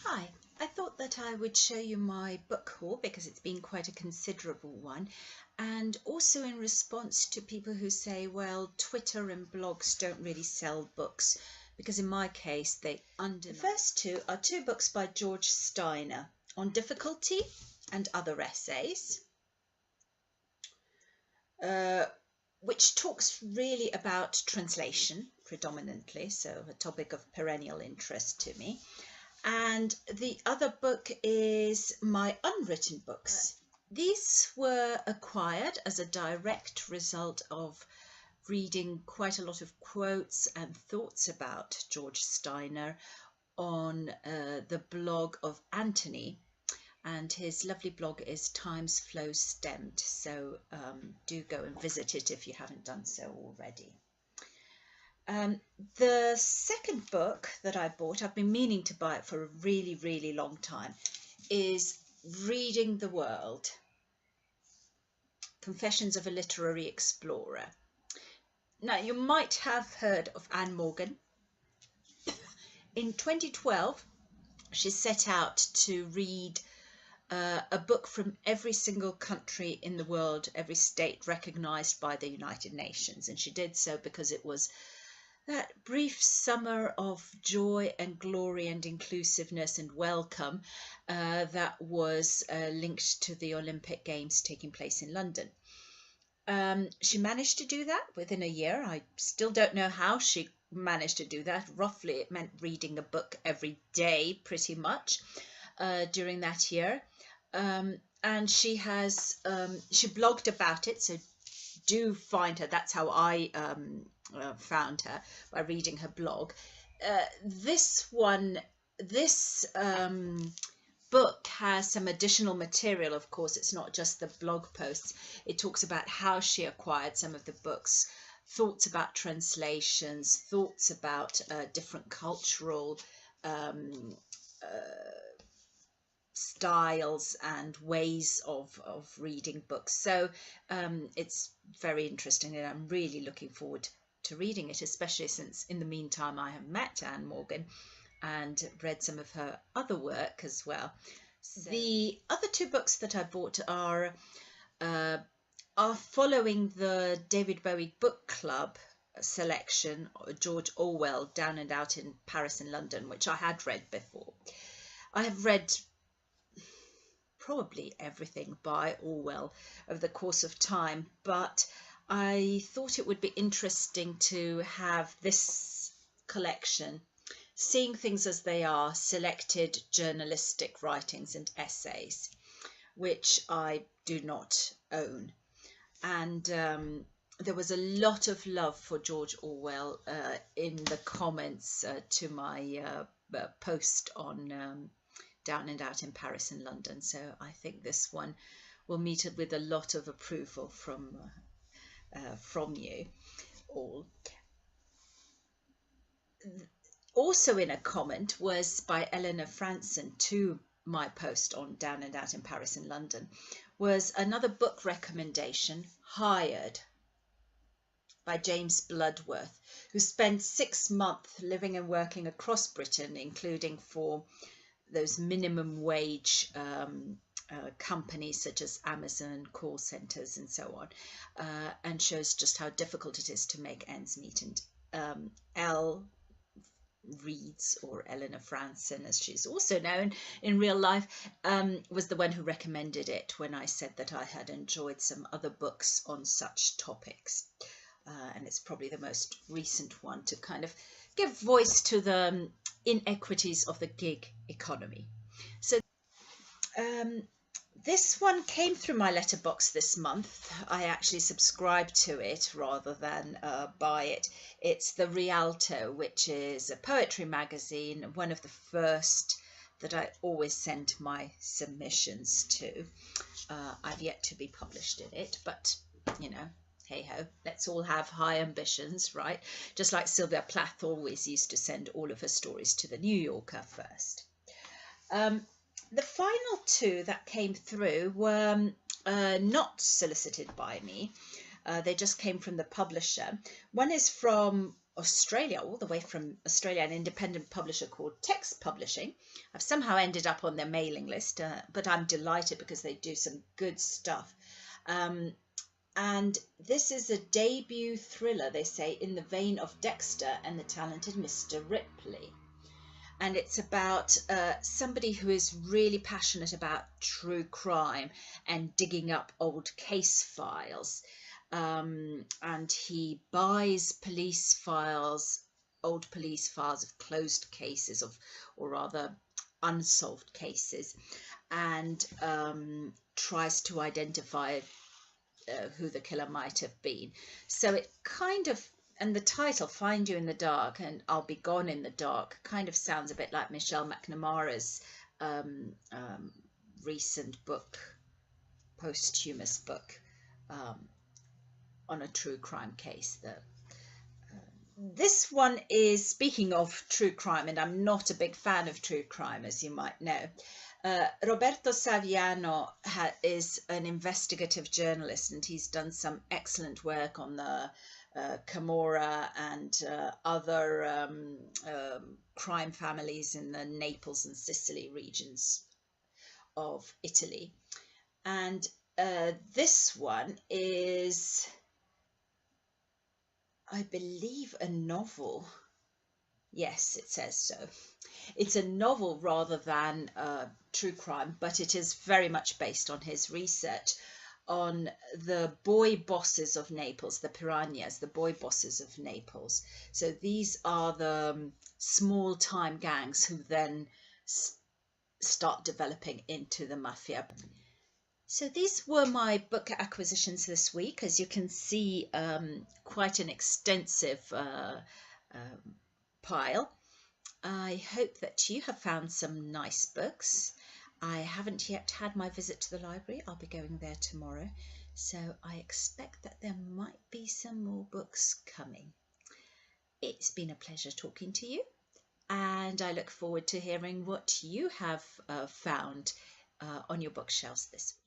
Hi, I thought that I would show you my book haul because it's been quite a considerable one, and also in response to people who say, well, Twitter and blogs don't really sell books, because in my case they undeniably. The first two are two books by George Steiner, On Difficulty and Other Essays, which talks really about translation predominantly, so a topic of perennial interest to me. And the other book is my unwritten books. These were acquired as a direct result of reading quite a lot of quotes and thoughts about George Steiner on the blog of Anthony, and his lovely blog is Times Flow Stemmed, so do go and visit it if you haven't done so already. The second book that I bought, I've been meaning to buy it for a really, really long time, is Reading the World, Confessions of a Literary Explorer. Now, you might have heard of Anne Morgan. In 2012, she set out to read a book from every single country in the world, every state recognised by the United Nations, and she did so because it was that brief summer of joy and glory and inclusiveness and welcome that was linked to the Olympic Games taking place in London. She managed to do that within a year. I still don't know how she managed to do that. Roughly, it meant reading a book every day, pretty much, during that year. And she has, she blogged about it, so do find her. That's how I found her, by reading her blog. This book has some additional material. Of course, it's not just the blog posts. It talks about how she acquired some of the books, thoughts about translations, thoughts about different cultural styles and ways of reading books. So it's very interesting, and I'm really looking forward to reading it, especially since in the meantime I have met Anne Morgan and read some of her other work as well. So the other two books that I bought are following the David Bowie Book Club selection, George Orwell, Down and Out in Paris and London, which I had read before. I have read probably everything by Orwell over the course of time, but I thought it would be interesting to have this collection, Seeing Things as They Are, selected journalistic writings and essays, which I do not own. And there was a lot of love for George Orwell in the comments to my post on Down and Out in Paris and London, so I think this one will meet it with a lot of approval from you all. Also in a comment was by Eleanor Franson to my post on Down and Out in Paris and London, was another book recommendation, Hired, by James Bloodworth, who spent 6 months living and working across Britain, including for those minimum wage companies such as Amazon, call centres and so on, and shows just how difficult it is to make ends meet. And Elle Reads, or Eleanor Franson as she's also known in real life, was the one who recommended it when I said that I had enjoyed some other books on such topics. And it's probably the most recent one to kind of give voice to the inequities of the gig economy. So this one came through my letterbox this month. I actually subscribed to it rather than buy it. It's the Rialto, which is a poetry magazine, one of the first that I always send my submissions to. I've yet to be published in it, but you know, hey ho, let's all have high ambitions, right? Just like Sylvia Plath always used to send all of her stories to the New Yorker first. The final two that came through were not solicited by me. They just came from the publisher. One is from Australia, all the way from Australia, an independent publisher called Text Publishing. I've somehow ended up on their mailing list, but I'm delighted because they do some good stuff. And this is a debut thriller, they say, in the vein of Dexter and the Talented Mr. Ripley. And it's about somebody who is really passionate about true crime and digging up old case files. And he buys police files, old police files of closed cases, or rather unsolved cases, and tries to identify who the killer might have been. So it kind of, and the title, Find You in the Dark and I'll Be Gone in the Dark, kind of sounds a bit like Michelle McNamara's recent book, posthumous book, on a true crime case. This one is, speaking of true crime, and I'm not a big fan of true crime, as you might know. Roberto Saviano is an investigative journalist, and he's done some excellent work on the Camorra and other crime families in the Naples and Sicily regions of Italy. And this one is, I believe, a novel. Yes, it says so. It's a novel rather than true crime, but it is very much based on his research on the boy bosses of Naples, the piranhas, the boy bosses of Naples. So these are the small time gangs who then start developing into the mafia. So these were my book acquisitions this week. As you can see, quite an extensive pile. I hope that you have found some nice books. I haven't yet had my visit to the library. I'll be going there tomorrow, so I expect that there might be some more books coming. It's been a pleasure talking to you, and I look forward to hearing what you have found on your bookshelves this week.